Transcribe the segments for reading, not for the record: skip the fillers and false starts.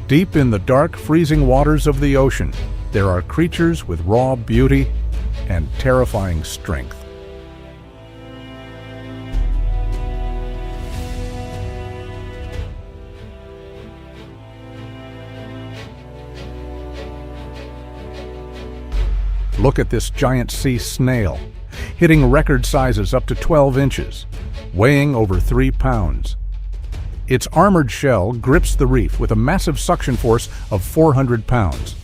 Deep in the dark, freezing waters of the ocean, there are creatures with raw beauty and terrifying strength. Look at this giant sea snail, hitting record sizes up to 12 inches, weighing over 3 pounds. Its armored shell grips the reef with a massive suction force of 400 pounds.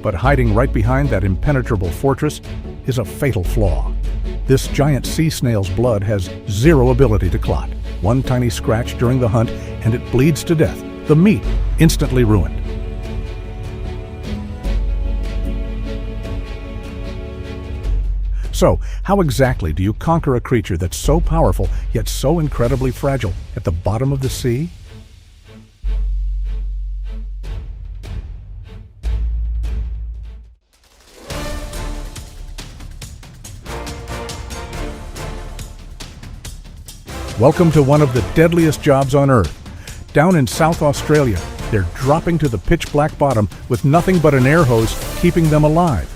But hiding right behind that impenetrable fortress is a fatal flaw. This giant sea snail's blood has zero ability to clot. One tiny scratch during the hunt and it bleeds to death. The meat instantly ruined. So, how exactly do you conquer a creature that's so powerful yet so incredibly fragile at the bottom of the sea? Welcome to one of the deadliest jobs on Earth. Down in South Australia, they're dropping to the pitch-black bottom with nothing but an air hose keeping them alive.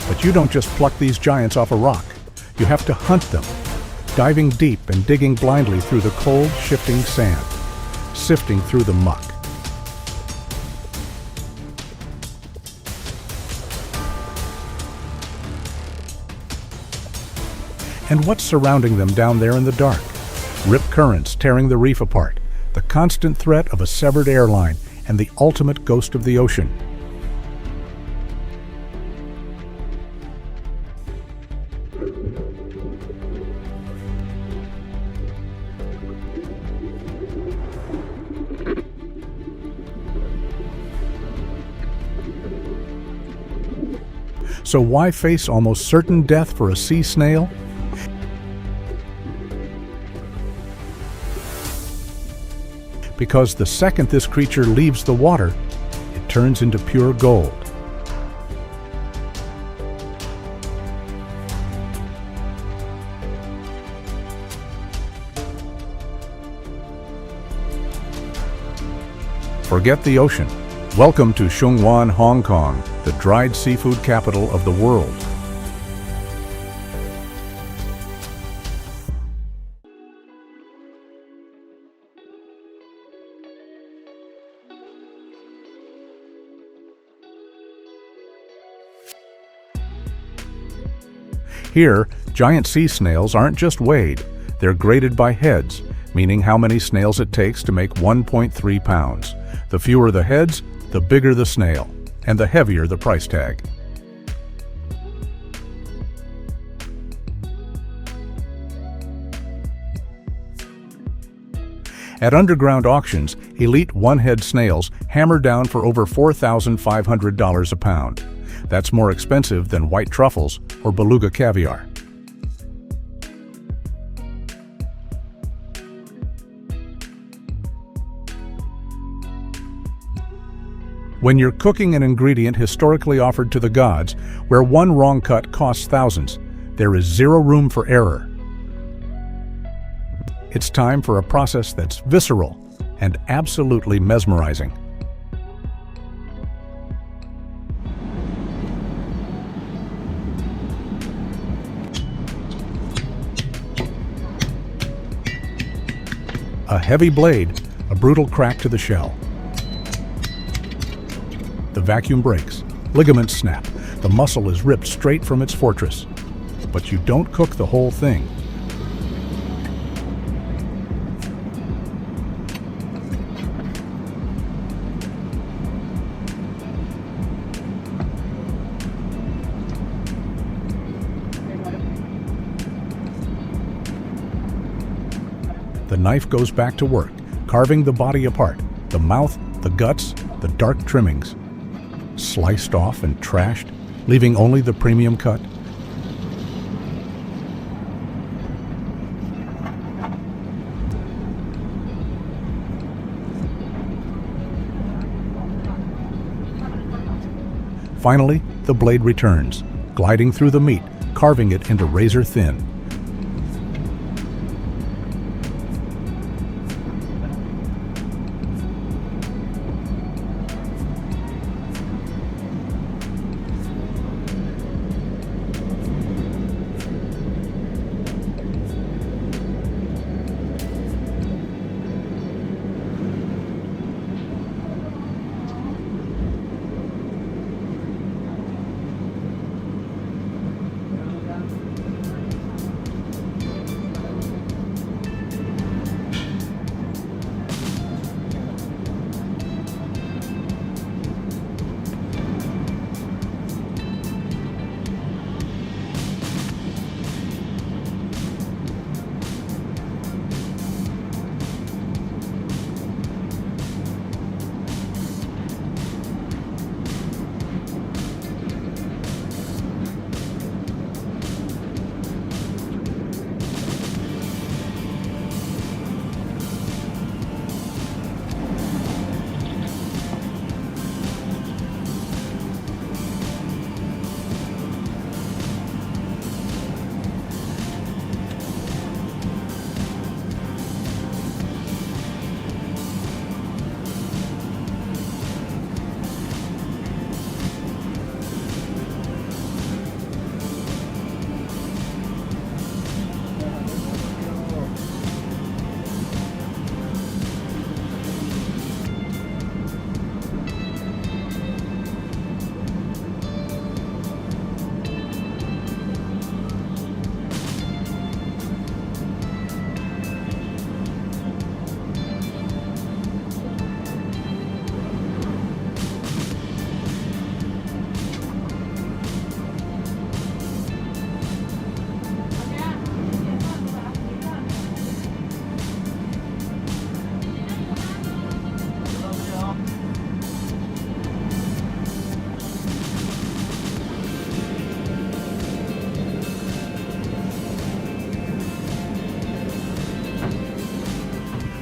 But you don't just pluck these giants off a rock. You have to hunt them, diving deep and digging blindly through the cold, shifting sand, sifting through the muck. And what's surrounding them down there in the dark? Rip currents tearing the reef apart, the constant threat of a severed airline, and the ultimate ghost of the ocean. So why face almost certain death for a sea snail? Because the second this creature leaves the water, it turns into pure gold. Forget the ocean. Welcome to Shunwan, Hong Kong, the dried seafood capital of the world. Here, giant sea snails aren't just weighed, they're graded by heads, meaning how many snails it takes to make 1.3 pounds. The fewer the heads, the bigger the snail, and the heavier the price tag. At underground auctions, elite one-head snails hammer down for over $4,500 a pound. That's more expensive than white truffles or beluga caviar. When you're cooking an ingredient historically offered to the gods, where one wrong cut costs thousands, there is zero room for error. It's time for a process that's visceral and absolutely mesmerizing. A heavy blade, a brutal crack to the shell. The vacuum breaks, ligaments snap, the muscle is ripped straight from its fortress. But you don't cook the whole thing. The knife goes back to work, carving the body apart, the mouth, the guts, the dark trimmings. Sliced off and trashed, leaving only the premium cut. Finally, the blade returns, gliding through the meat, carving it into razor thin.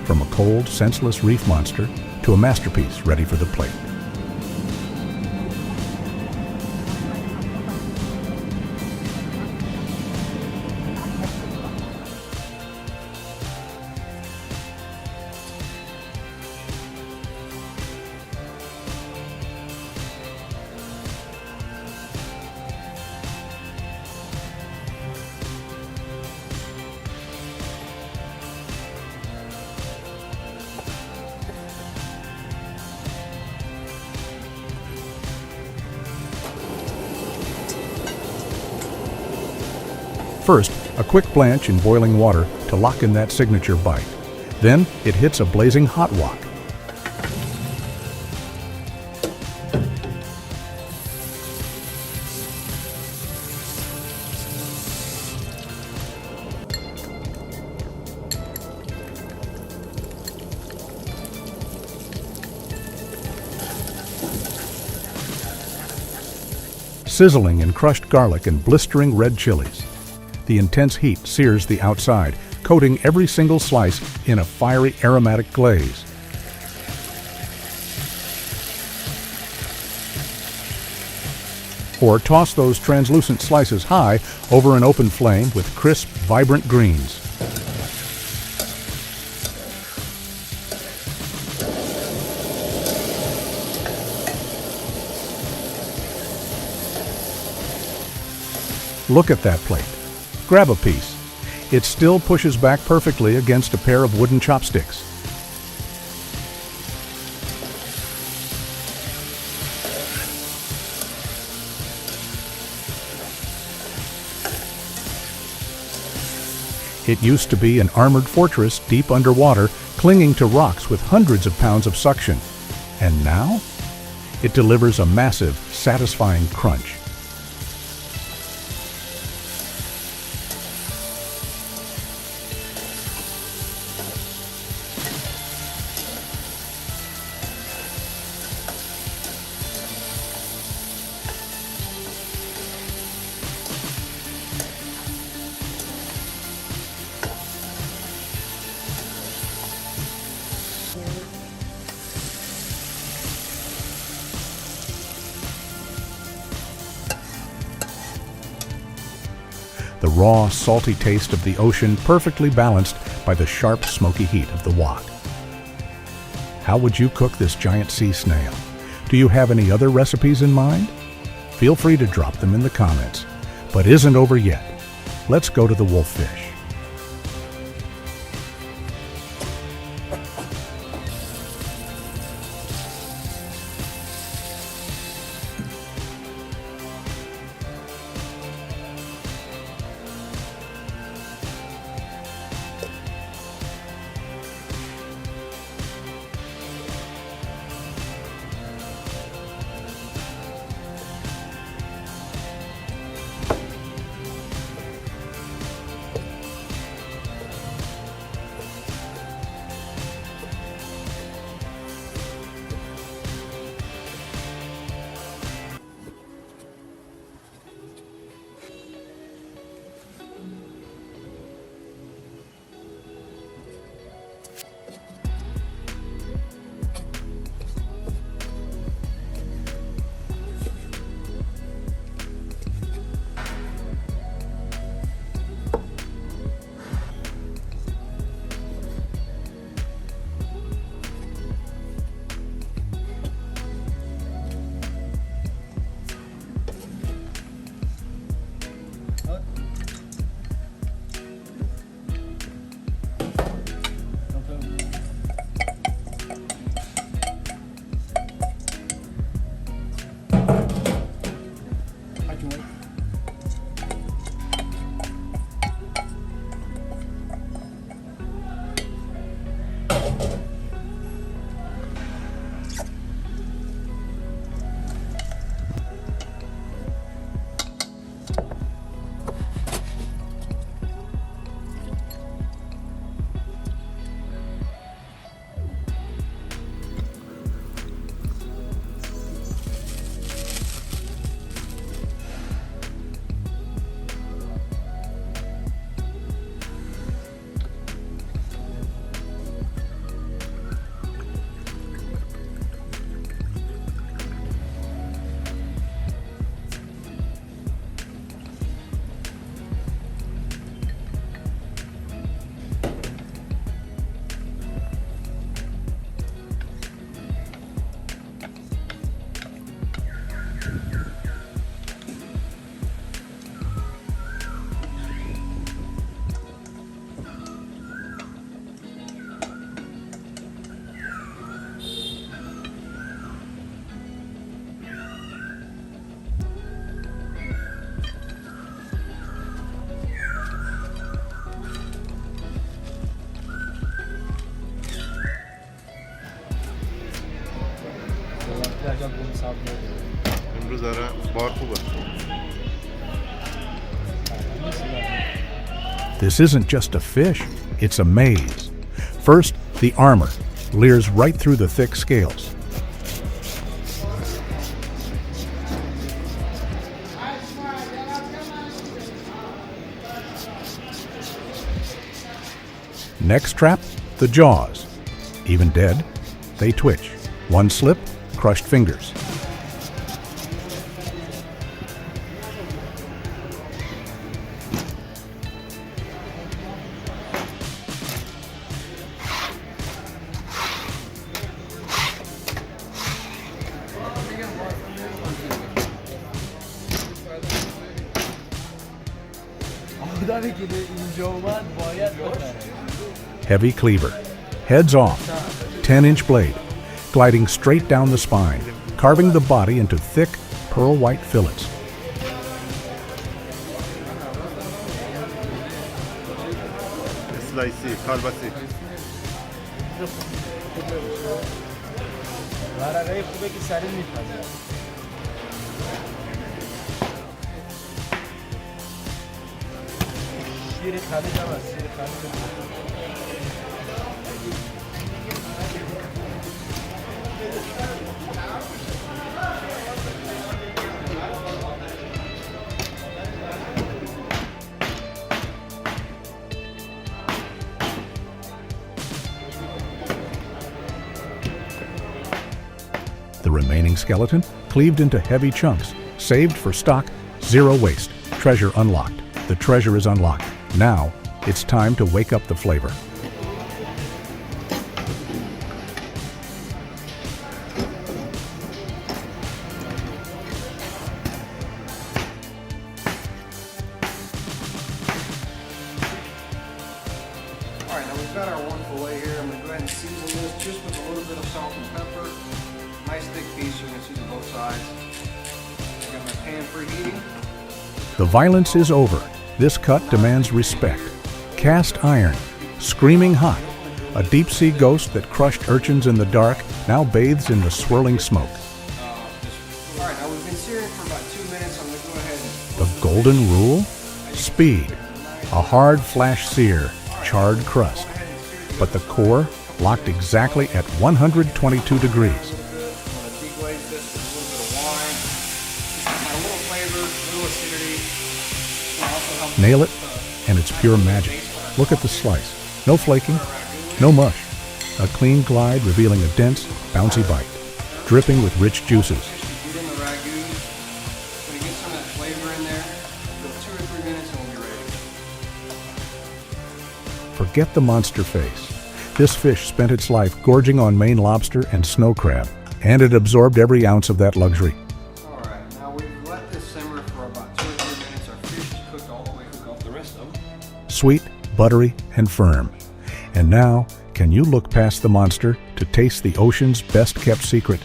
From a cold, senseless reef monster to a masterpiece ready for the plate. First, a quick blanch in boiling water to lock in that signature bite. Then, it hits a blazing hot wok. Sizzling in crushed garlic and blistering red chilies. The intense heat sears the outside, coating every single slice in a fiery aromatic glaze. Or toss those translucent slices high over an open flame with crisp, vibrant greens. Look at that plate. Grab a piece. It still pushes back perfectly against a pair of wooden chopsticks. It used to be an armored fortress deep underwater, clinging to rocks with hundreds of pounds of suction. And now, it delivers a massive, satisfying crunch. raw, salty taste of the ocean perfectly balanced by the sharp, smoky heat of the wok. How would you cook this giant sea snail? Do you have any other recipes in mind? Feel free to drop them in the comments. But isn't over yet. Let's go to the Wolfish. امروز داره بار خوبه. This isn't just a fish, it's a maze. First, the armor leers right through the thick scales. Next trap, the jaws. Even dead, they twitch. One slip, crushed fingers. Heavy cleaver, heads off, 10-inch blade, gliding straight down the spine, carving the body into thick, pearl-white fillets. Slicey, kalbasi. The remaining skeleton cleaved into heavy chunks, saved for stock, zero waste, treasure unlocked. The treasure is unlocked. Now, it's time to wake up the flavor. Alright, now we've got our one fillet here. I'm going to go ahead and season this just with a little bit of salt and pepper. Nice thick piece, you're going to season both sides. I got my pan preheating. The violence is over. This cut demands respect. Cast iron, screaming hot. A deep-sea ghost that crushed urchins in the dark now bathes in the swirling smoke. Alright, now we've been searing for about 2 minutes. I'm going to go ahead and... The golden rule? Speed. A hard flash sear, charred crust. But the core locked exactly at 122 degrees. I'm going to deglaze this with a little bit of wine. Just a little flavor, a little acidity. Also help Nail it, and it's pure magic. Look at the slice. No flaking, no mush. A clean glide revealing a dense, bouncy bite, dripping with rich juices. Get in the ragu. Going to get some of that flavor in there. Go 2 or 3 minutes and we'll be ready. Forget the monster face. This fish spent its life gorging on Maine lobster and snow crab, and it absorbed every ounce of that luxury. Alright, now we've let this simmer for about 2 or 3 minutes. Our fish is cooked all the way. Cook off the rest of them. Sweet, buttery, and firm. And now, can you look past the monster to taste the ocean's best-kept secret?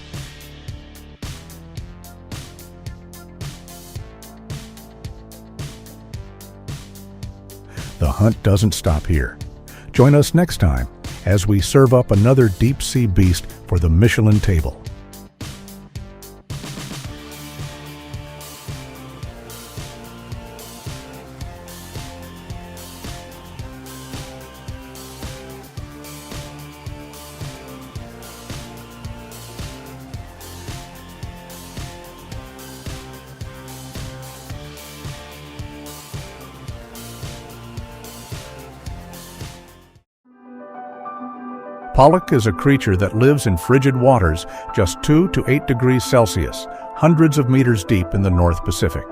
The hunt doesn't stop here. Join us next time as we serve up another deep-sea beast for the Michelin table. Pollock is a creature that lives in frigid waters just 2 to 8 degrees Celsius, hundreds of meters deep in the North Pacific.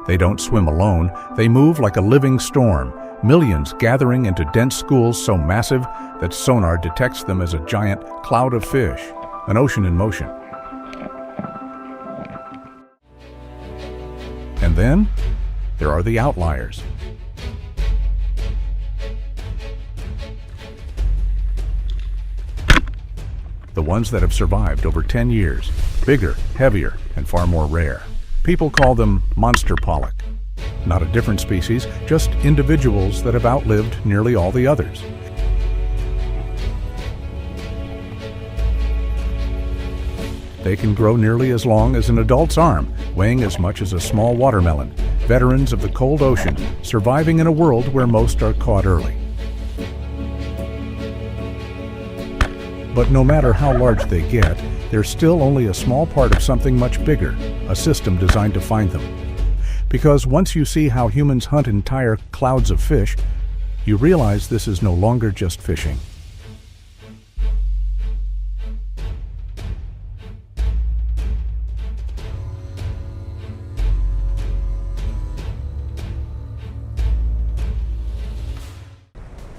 They don't swim alone, they move like a living storm, millions gathering into dense schools so massive that sonar detects them as a giant cloud of fish, an ocean in motion. And then, there are the outliers. The ones that have survived over 10 years, bigger, heavier, and far more rare. People call them monster pollock. Not a different species, just individuals that have outlived nearly all the others. They can grow nearly as long as an adult's arm, weighing as much as a small watermelon. Veterans of the cold ocean, surviving in a world where most are caught early. But no matter how large they get, they're still only a small part of something much bigger, a system designed to find them. Because once you see how humans hunt entire clouds of fish, you realize this is no longer just fishing.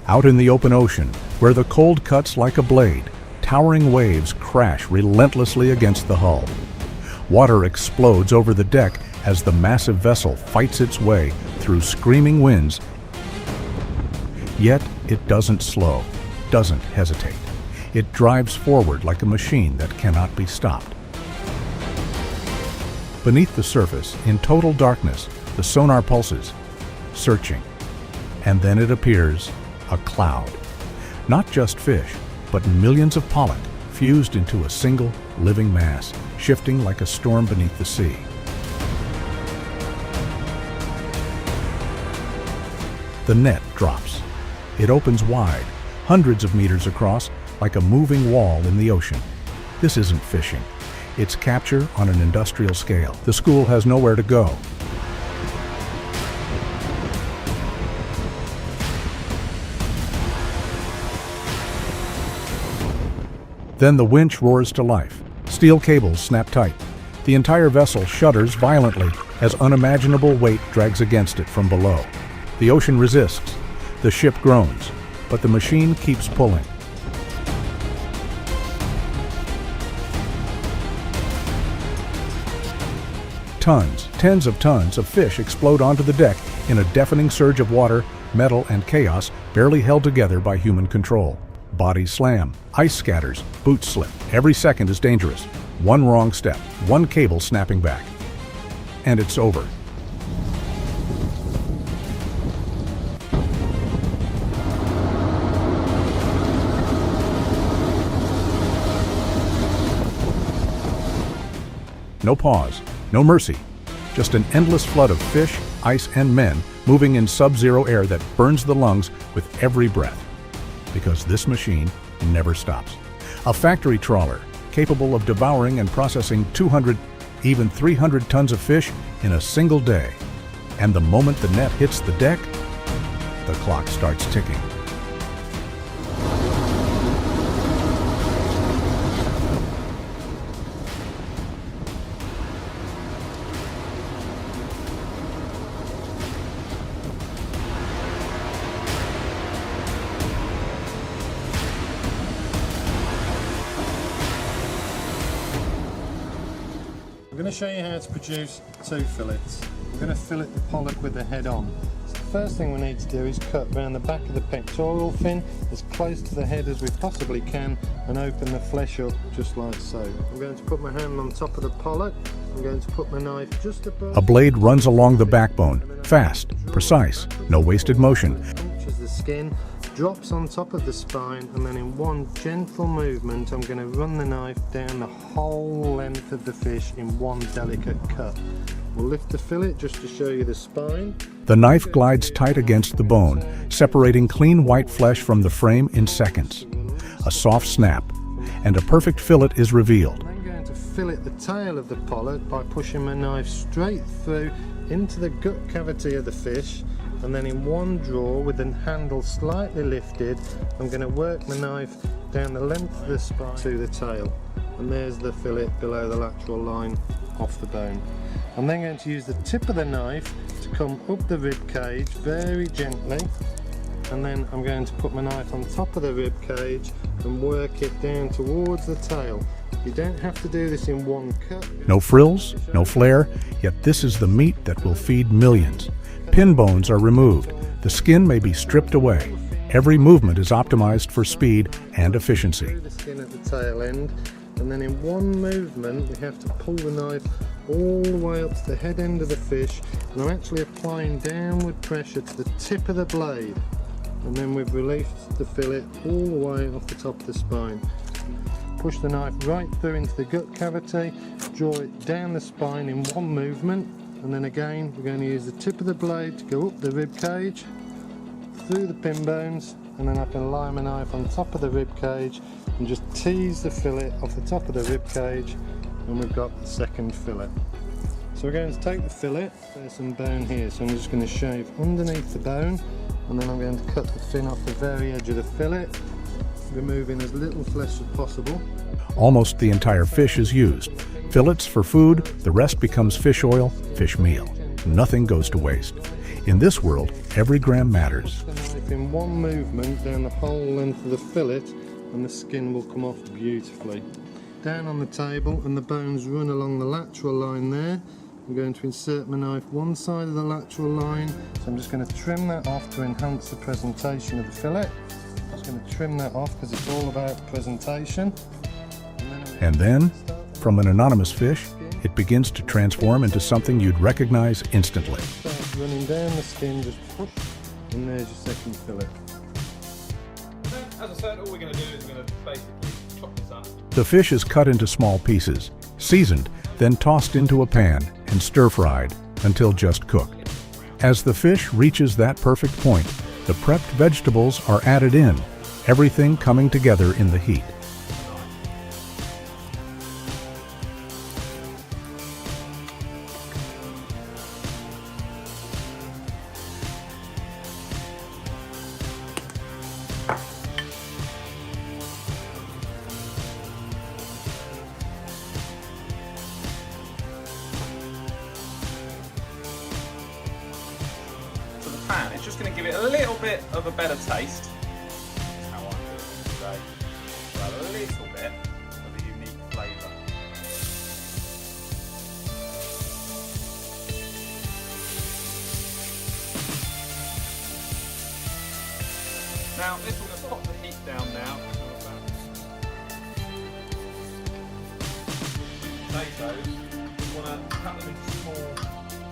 Out in the open ocean, where the cold cuts like a blade, towering waves crash relentlessly against the hull. Water explodes over the deck as the massive vessel fights its way through screaming winds. Yet it doesn't slow, doesn't hesitate. It drives forward like a machine that cannot be stopped. Beneath the surface, in total darkness, the sonar pulses, searching. And then it appears, a cloud. Not just fish, but millions of pollock fused into a single living mass, shifting like a storm beneath the sea. The net drops. It opens wide, hundreds of meters across, like a moving wall in the ocean. This isn't fishing. It's capture on an industrial scale. The school has nowhere to go. Then the winch roars to life. Steel cables snap tight. The entire vessel shudders violently as unimaginable weight drags against it from below. The ocean resists, the ship groans, but the machine keeps pulling. Tens of tons of fish explode onto the deck in a deafening surge of water, metal, and chaos barely held together by human control. Bodies slam, ice scatters, boots slip. Every second is dangerous. One wrong step, one cable snapping back, and it's over. No pause, no mercy, just an endless flood of fish, ice, and men moving in sub-zero air that burns the lungs with every breath. Because this machine never stops. A factory trawler capable of devouring and processing 200, even 300 tons of fish in a single day. And the moment the net hits the deck, the clock starts ticking. I'm going to show you how to produce two fillets. We're going to fillet the pollock with the head on. So the first thing we need to do is cut around the back of the pectoral fin as close to the head as we possibly can and open the flesh up just like so. I'm going to put my hand on top of the pollock. I'm going to put my knife just above. A blade runs along the backbone, fast, precise, no wasted motion. Punctures the skin, drops on top of the spine, and then in one gentle movement I'm going to run the knife down the whole length of the fish in one delicate cut. We'll lift the fillet just to show you the spine. The knife glides tight against the bone, separating clean white flesh from the frame in seconds. A soft snap, and a perfect fillet is revealed. I'm then going to fillet the tail of the pollock by pushing my knife straight through into the gut cavity of the fish, and then in one draw with the handle slightly lifted I'm going to work my knife down the length of the spine to the tail, and there's the fillet below the lateral line off the bone. I'm then going to use the tip of the knife to come up the rib cage very gently, and then I'm going to put my knife on top of the rib cage and work it down towards the tail. You don't have to do this in one cut. No frills, no flare, yet this is the meat that will feed millions. Pin bones are removed. The skin may be stripped away. Every movement is optimized for speed and efficiency. The skin at the tail end, and then in one movement we have to pull the knife all the way up to the head end of the fish, and I'm actually applying downward pressure to the tip of the blade, and then we've released the fillet all the way off the top of the spine. Push the knife right through into the gut cavity, draw it down the spine in one movement, and then again we're going to use the tip of the blade to go up the rib cage, through the pin bones, and then I can lie my knife on top of the rib cage and just tease the fillet off the top of the rib cage, and we've got the second fillet. So we're going to take the fillet, there's some bone here, so I'm just going to shave underneath the bone, and then I'm going to cut the fin off the very edge of the fillet, removing as little flesh as possible. Almost the entire fish is used. Fillets for food, the rest becomes fish oil, fish meal. Nothing goes to waste. In this world, every gram matters. The knife in one movement down the whole length of the fillet, and the skin will come off beautifully. Down on the table, and the bones run along the lateral line there. I'm going to insert my knife one side of the lateral line, so I'm just going to trim that off to enhance the presentation of the fillet. I'm just going to trim that off because it's all about presentation. And then, from an anonymous fish, it begins to transform into something you'd recognize instantly. Start running down the skin, just push, and there's your second fillet. As I said, all we're going to do is we're going to basically chop this up. The fish is cut into small pieces, seasoned, then tossed into a pan and stir-fried until just cooked. As the fish reaches that perfect point, the prepped vegetables are added in, everything coming together in the heat. It's just going to give it a little bit of a better taste. That's how I do it today. So a little bit of a unique flavour. Now this will just pop the heat down now. Potatoes, you want to cut them into small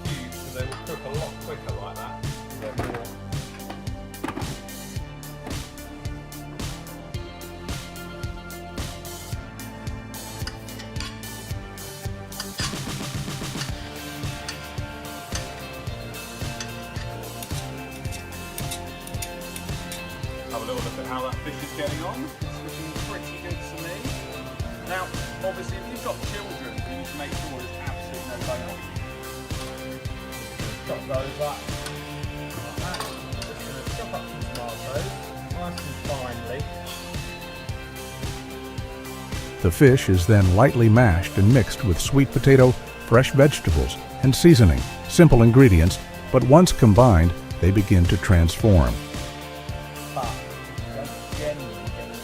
cubes because they will cook a lot quicker like that. They're more. Have a little look at how that fish is getting on. It's looking pretty good to me. Now, obviously, if you've got children, you need to make sure there's absolutely no bone on. Chop those up like that. Just going to chop up some tomatoes, nice and finely. The fish is then lightly mashed and mixed with sweet potato, fresh vegetables, and seasoning. Simple ingredients, but once combined, they begin to transform. But don't genuinely get it.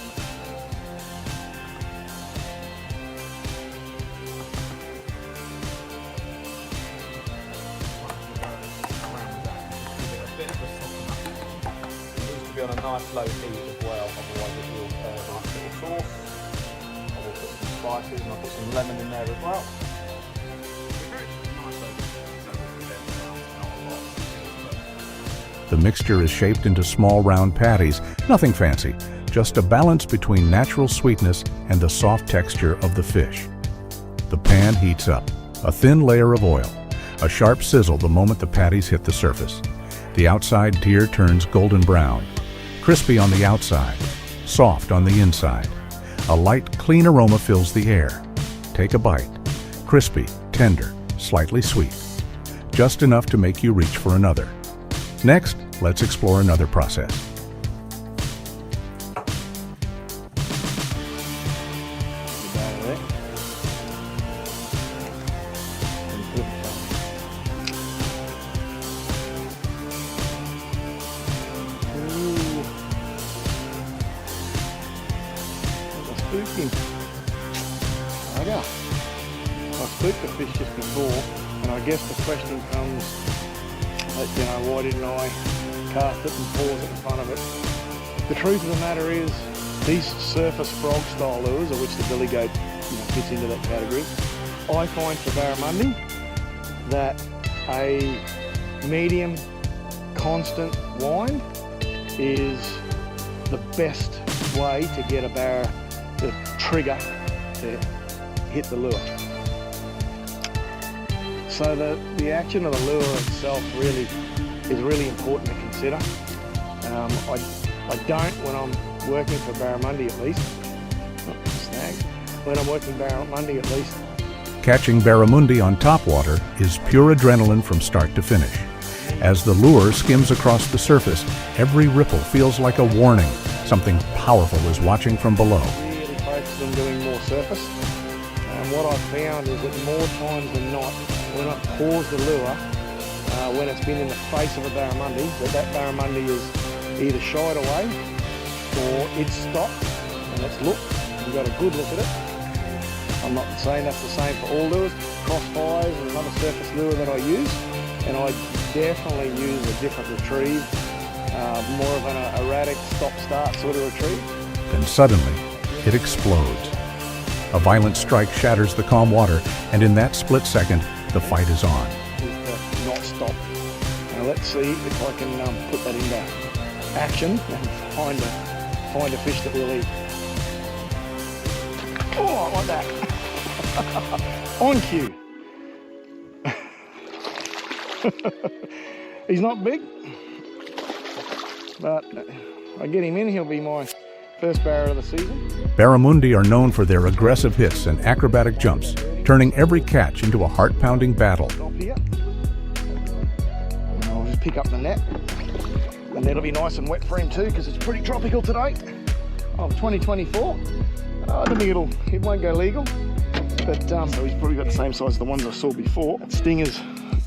Be on a nice low heat as well, otherwise it will turn a nice little sauce. I will put some spices and I'll put some lemon in there as well. The mixture is shaped into small round patties, nothing fancy, just a balance between natural sweetness and the soft texture of the fish. The pan heats up, a thin layer of oil, a sharp sizzle the moment the patties hit the surface. The outside tier turns golden brown, crispy on the outside, soft on the inside. A light, clean aroma fills the air. Take a bite. Crispy, tender, slightly sweet. Just enough to make you reach for another. Next, let's explore another process. I spooked the fish just before, and I guess the question comes that, why didn't I cast it and pause it in front of it? The truth of the matter is, these surface frog style lures, of which the billy goat fits into that category, I find for barramundi that a medium constant wind is the best way to get a barra, the trigger to hit the lure. So the action of the lure itself is really important to consider. I don't, when I'm working for barramundi at least, when I'm working barramundi at least. Catching barramundi on topwater is pure adrenaline from start to finish. As the lure skims across the surface, every ripple feels like a warning. Something powerful is watching from below. Really focused on doing more surface. And what I've found is that more times than not, when I pause the lure, when it's been in the face of a barramundi, that barramundi is either shied away or it's stopped and it's looked. You've got a good look at it. I'm not saying that's the same for all lures. Crossfires is another surface lure that I use, and I definitely use a different retrieve, more of an erratic stop-start sort of retrieve. Then suddenly, it explodes. A violent strike shatters the calm water, and in that split second, the fight is on. Is not stop. Now let's see if I can put that into action and find a fish that will eat. Oh, I like that. On cue. He's not big, but I get him in, he'll be my first barra of the season. Barramundi are known for their aggressive hits and acrobatic jumps, turning every catch into a heart-pounding battle. Stop here. And I'll just pick up the net. The net will be nice and wet for him too, because it's pretty tropical today of 2024. I don't think it won't go legal, but so he's probably got the same size as the ones I saw before. Stinger's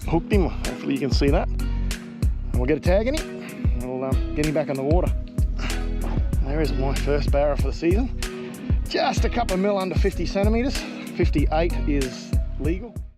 hooked him, hopefully you can see that. And we'll get a tag in him. we'll get him back on the water. There is my first barra for the season. Just a couple of mil under 50 centimetres. 58 is legal.